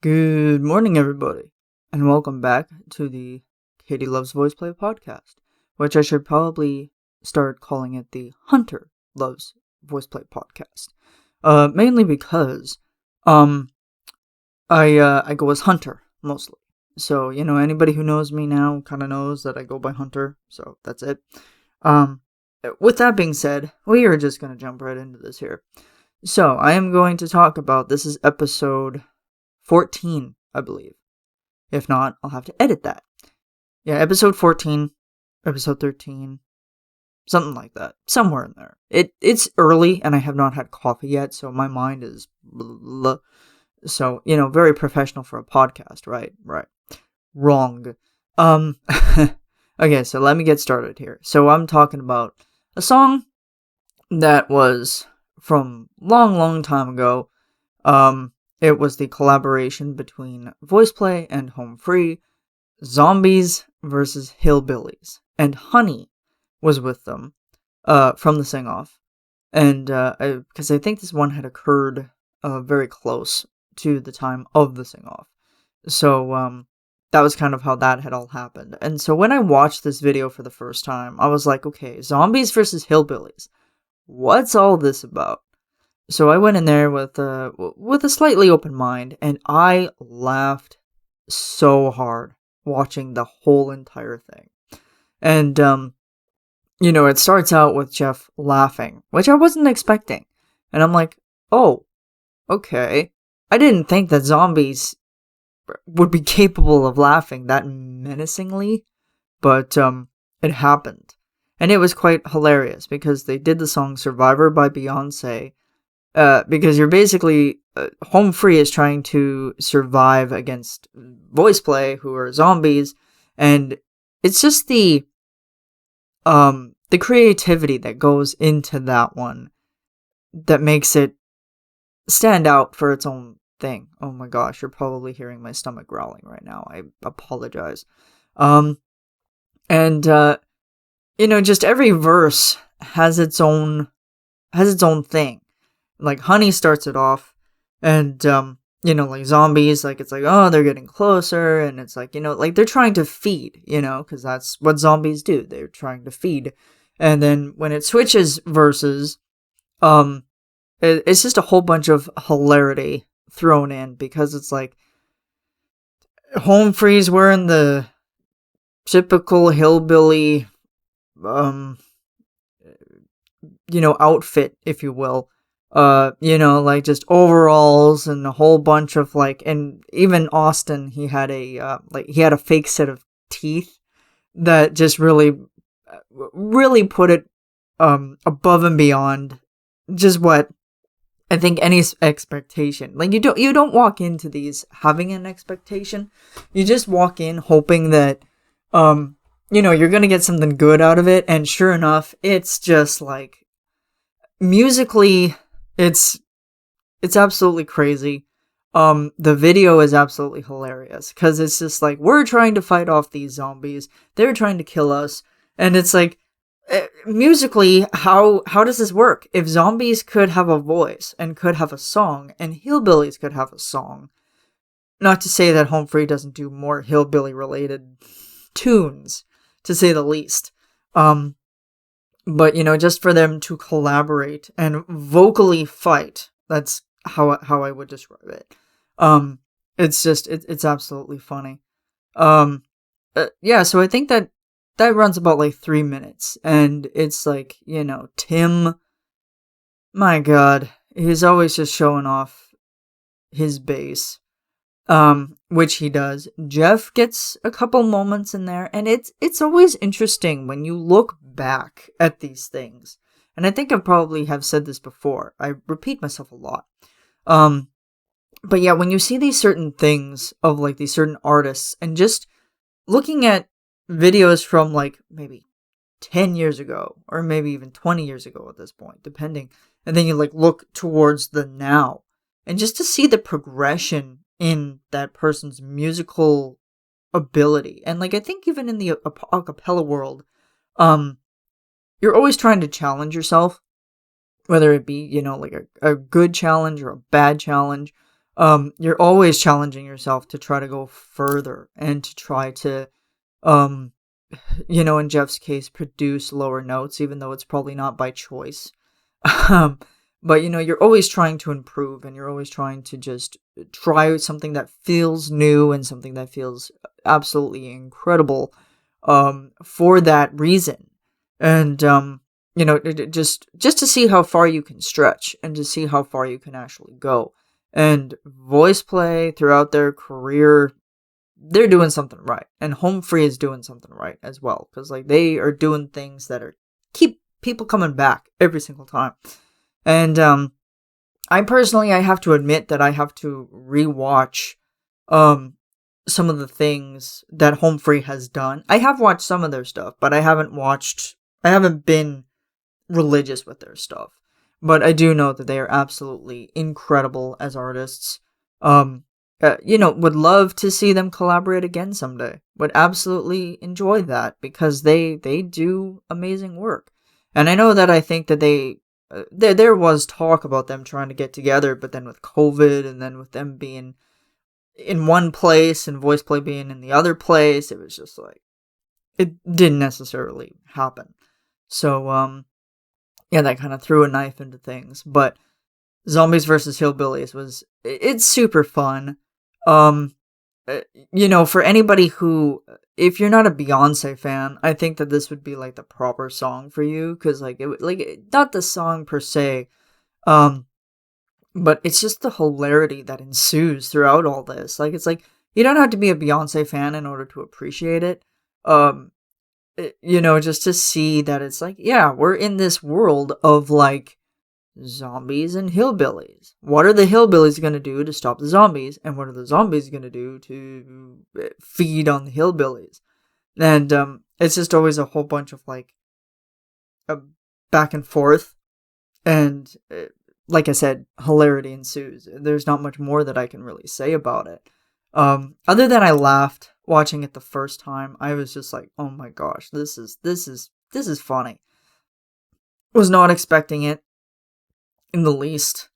Good morning, everybody, and welcome back to the Katie Loves Voiceplay podcast, which I should probably start calling it the Hunter Loves Voiceplay podcast. Mainly because, I go as Hunter, mostly. So, anybody who knows me now kind of knows that I go by Hunter, so that's it. With that being said, we are just going to jump right into this here. So, I am going to talk about, this is episode 14, I believe. If not, I'll have to edit that. Yeah, episode 14, episode 13, something like that. Somewhere in there. It's early, and I have not had coffee yet, so my mind is blah. So, very professional for a podcast, right? Right. Wrong. Okay, so let me get started here. So I'm talking about a song that was from long time ago. It was the collaboration between Voiceplay and Home Free, Zombies vs. Hillbillies, and Honey was with them, from the sing-off, and, because I think this one had occurred, very close to the time of the sing-off, so, that was kind of how that had all happened, and so when I watched this video for the first time, I was like, okay, Zombies vs. Hillbillies, what's all this about? So I went in there with a slightly open mind, and I laughed so hard watching the whole entire thing. And, it starts out with Jeff laughing, which I wasn't expecting. And I'm like, oh, okay. I didn't think that zombies would be capable of laughing that menacingly, but, it happened. And it was quite hilarious, because they did the song Survivor by Beyonce, because you're basically, Home Free is trying to survive against Voiceplay, who are zombies, and it's just the creativity that goes into that one that makes it stand out for its own thing. Oh my gosh, you're probably hearing my stomach growling right now. I apologize. And, just every verse has its own thing. Like, Honey starts it off, and, like, zombies, like, it's like, oh, they're getting closer, and it's like, like, they're trying to feed, because that's what zombies do, they're trying to feed, and then when it switches verses, it's just a whole bunch of hilarity thrown in, because it's like, Home Free's wearing the typical hillbilly, outfit, if you will, like just overalls and a whole bunch of and even Austin, he had a fake set of teeth that just really put it, above and beyond just what I think any expectation. Like, you don't walk into these having an expectation. You just walk in hoping that, you're gonna get something good out of it, and sure enough, it's just like, musically, it's absolutely crazy. The video is absolutely hilarious, because it's just like, we're trying to fight off these zombies, they're trying to kill us, and it's like, musically, how does this work? If zombies could have a voice, and could have a song, and hillbillies could have a song, not to say that Home Free doesn't do more hillbilly-related tunes, to say the least, but, just for them to collaborate and vocally fight, that's how I would describe it. It's absolutely funny. Yeah, so I think that runs about, 3 minutes, and it's like, Tim, my god, he's always just showing off his bass, which he does. Jeff gets a couple moments in there, and it's always interesting when you look back at these things. And I think I probably have said this before. I repeat myself a lot. But yeah, when you see these certain things of these certain artists, and just looking at videos from maybe 10 years ago, or maybe even 20 years ago at this point, depending, and then you look towards the now, and just to see the progression in that person's musical ability. And I think even in the acapella world, you're always trying to challenge yourself. whether it be, like a good challenge or a bad challenge. You're always challenging yourself to try to go further and to try to, um, in Jeff's case, produce lower notes, even though it's probably not by choice. Um, but you're always trying to improve, and you're always trying to just try something that feels new and something that feels absolutely incredible, for that reason. And, just to see how far you can stretch and to see how far you can actually go. And Voiceplay throughout their career, they're doing something right. And Home Free is doing something right as well. Because, like, they are doing things that keep people coming back every single time. And, I have to admit that I have to rewatch, some of the things that Home Free has done. I have watched some of their stuff, but I haven't been religious with their stuff. But I do know that they are absolutely incredible as artists. Would love to see them collaborate again someday. Would absolutely enjoy that because they do amazing work. And I know that I think that there was talk about them trying to get together, but then with COVID and then with them being in one place and Voiceplay being in the other place, it was just like, it didn't necessarily happen. So, yeah, that kind of threw a knife into things. But Zombies vs. Hillbillies it's super fun. For anybody who, if you're not a Beyonce fan, I think that this would be like the proper song for you, because not the song per se, but it's just the hilarity that ensues throughout all this. Like, it's like, you don't have to be a Beyonce fan in order to appreciate it. Just to see that it's like, yeah, we're in this world of, like, zombies and hillbillies. What are the hillbillies going to do to stop the zombies? And what are the zombies going to do to feed on the hillbillies? And, it's just always a whole bunch of, like, back and forth. And, like I said, hilarity ensues. There's not much more that I can really say about it. Other than I laughed watching it the first time. I was just like, oh my gosh, this is funny. Was not expecting it in the least.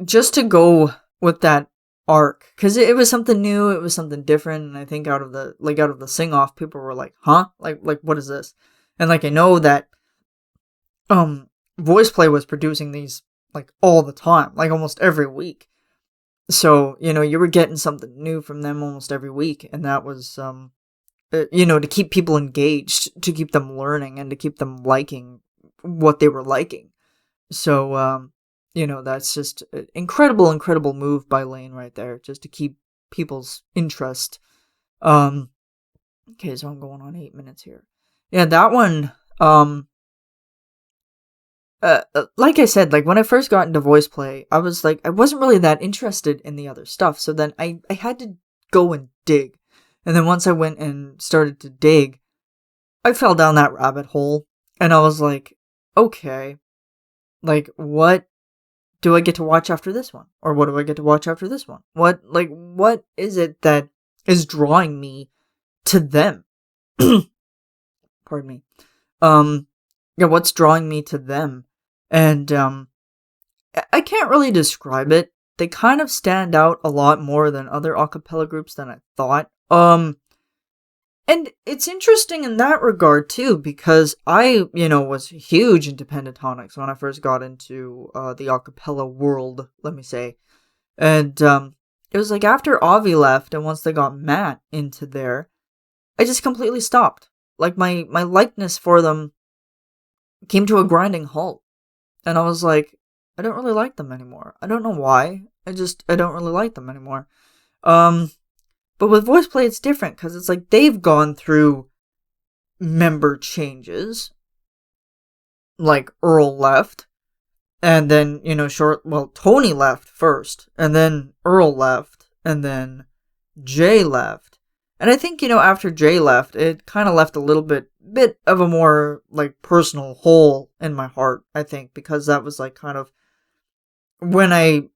Just to go with that arc, because it was something new, it was something different, and I think out of the sing-off, people were like, huh? Like, what is this? And, like, I know that, Voiceplay was producing these, like, all the time, like, almost every week. So, you were getting something new from them almost every week, and that was, to keep people engaged, to keep them learning, and to keep them liking what they were liking. So, that's just an incredible move by Lane right there, just to keep people's interest. Okay, so I'm going on 8 minutes here. Yeah, that one, like I said, like, when I first got into Voiceplay, I was like, I wasn't really that interested in the other stuff, so then I had to go and dig. And then once I went and started to dig, I fell down that rabbit hole, and I was like, okay, like, what do I get to watch after this one? Or what do I get to watch after this one? What is it that is drawing me to them? Pardon me. Yeah, what's drawing me to them? And, I can't really describe it. They kind of stand out a lot more than other acapella groups than I thought. And it's interesting in that regard, too, because I, was huge into pentatonics when I first got into, the acapella world, let me say. And, it was like after Avi left, and once they got Matt into there, I just completely stopped. Like, my likeness for them came to a grinding halt. And I was like, I don't really like them anymore. I don't know why. I don't really like them anymore. But with Voiceplay, it's different, because it's like they've gone through member changes. Like, Earl left, and then, Tony left first, and then Earl left, and then Jay left. And I think, after Jay left, it kind of left a little bit of a more, like, personal hole in my heart, I think, because that was, like, kind of when I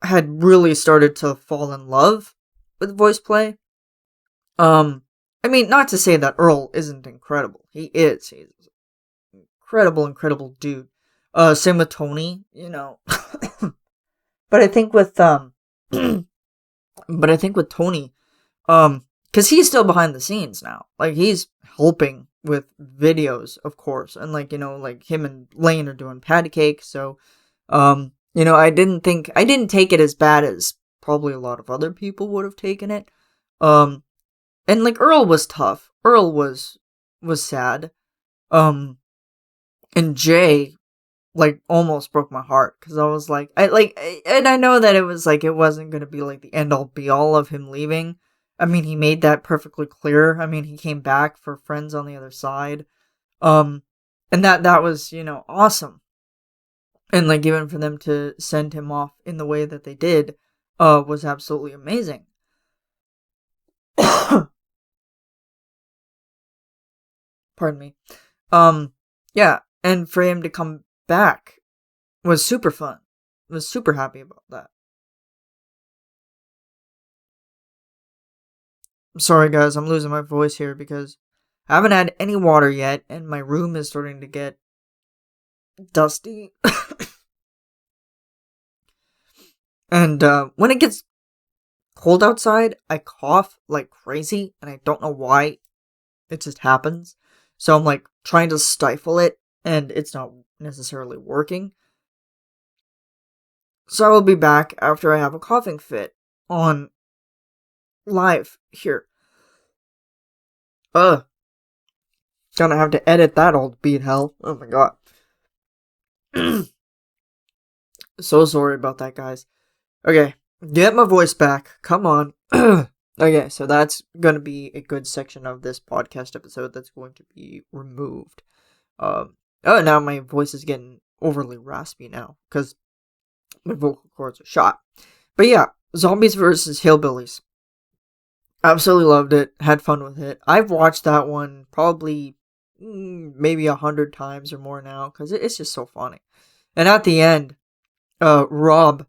had really started to fall in love with Voiceplay. I mean, not to say that Earl isn't incredible. He is. He's incredible dude. Same with Tony, but I think with Tony, because he's still behind the scenes now. Like, he's helping with videos, of course, and like him and Lane are doing patty cake. So, I didn't take it as bad as probably a lot of other people would have taken it. And like Earl was tough. Earl was sad. And Jay like almost broke my heart because I was like, and I know that it was like it wasn't gonna be like the end all be all of him leaving. I mean, he made that perfectly clear. I mean, he came back for friends on the other side, and that was awesome. And like even for them to send him off in the way that they did, was absolutely amazing. Pardon me. Yeah, and for him to come back was super fun. I was super happy about that. I'm sorry guys, I'm losing my voice here because I haven't had any water yet and my room is starting to get dusty. And when it gets cold outside, I cough like crazy and I don't know why. It just happens. So I'm like trying to stifle it and it's not necessarily working. So I will be back after I have a coughing fit on live here. Gonna have to edit that old beat hell. Oh my god. So sorry about that, guys. Okay, get my voice back. Come on. Okay, so that's gonna be a good section of this podcast episode that's going to be removed. Now my voice is getting overly raspy now because my vocal cords are shot. But yeah, Zombies vs. Hillbillies. Absolutely loved it. Had fun with it. I've watched that one probably maybe 100 times or more now because it's just so funny. And at the end, Rob,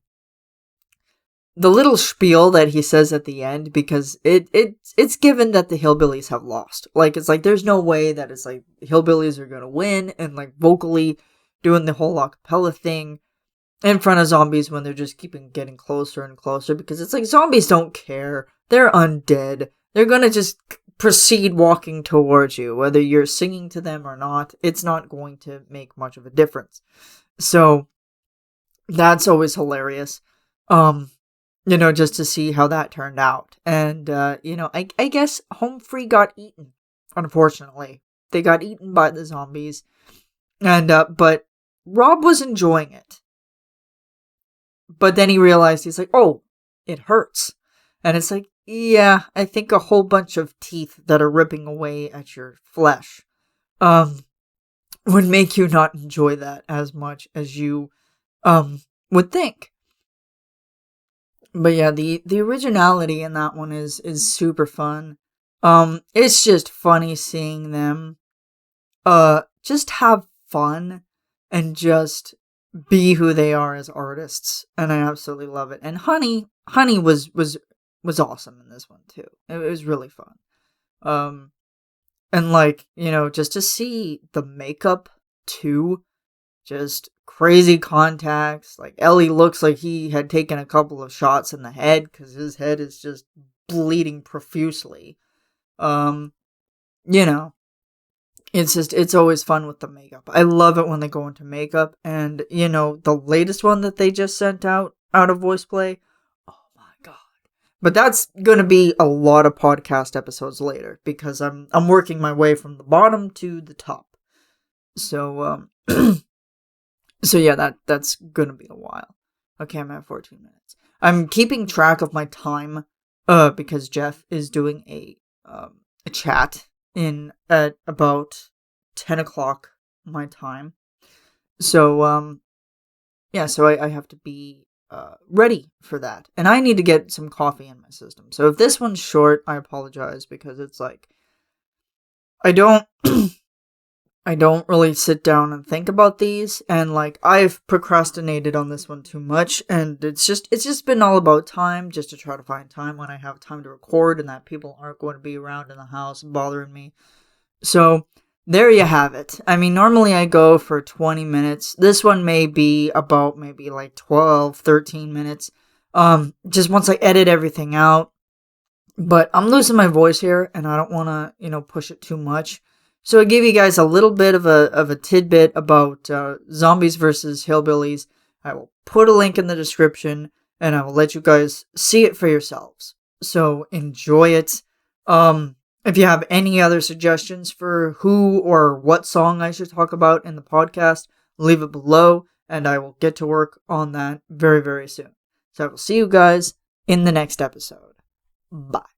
the little spiel that he says at the end, because it's given that the Hillbillies have lost. Like, it's like there's no way that it's like the Hillbillies are gonna win, and like vocally doing the whole acapella thing in front of zombies when they're just getting closer and closer, because it's like zombies don't care. They're undead. They're gonna just proceed walking towards you, whether you're singing to them or not. It's not going to make much of a difference. So that's always hilarious. Just to see how that turned out. And I guess Home Free got eaten. Unfortunately, they got eaten by the zombies. And but Rob was enjoying it. But then he realized, he's like, oh, it hurts. And it's like, yeah, I think a whole bunch of teeth that are ripping away at your flesh would make you not enjoy that as much as you would think. But yeah, the originality in that one is super fun. It's just funny seeing them just have fun and just be who they are as artists, and I absolutely love it. And Honey was awesome in this one too. It was really fun. And like, just to see the makeup too, just crazy contacts. Like, Ellie looks like he had taken a couple of shots in the head because his head is just bleeding profusely. It's always fun with the makeup. I love it when they go into makeup. And, the latest one that they just sent out of Voiceplay, oh my god. But that's gonna be a lot of podcast episodes later, because I'm working my way from the bottom to the top. So, so yeah, that's gonna be a while. Okay, I'm at 14 minutes. I'm keeping track of my time, because Jeff is doing a chat at about 10 o'clock my time. So, yeah, so I have to be ready for that. And I need to get some coffee in my system. So if this one's short, I apologize, because it's like, I don't really sit down and think about these, and like, I've procrastinated on this one too much, and it's just been all about time, just to try to find time when I have time to record and that people aren't going to be around in the house bothering me. So there you have it. I mean, normally I go for 20 minutes. This one may be about maybe like 12, 13 minutes. Just once I edit everything out. But I'm losing my voice here, and I don't want to, push it too much. So I gave you guys a little bit of a tidbit about Zombies versus Hillbillies. I will put a link in the description, and I will let you guys see it for yourselves. So enjoy it. If you have any other suggestions for who or what song I should talk about in the podcast, leave it below, and I will get to work on that very, very soon. So I will see you guys in the next episode. Bye.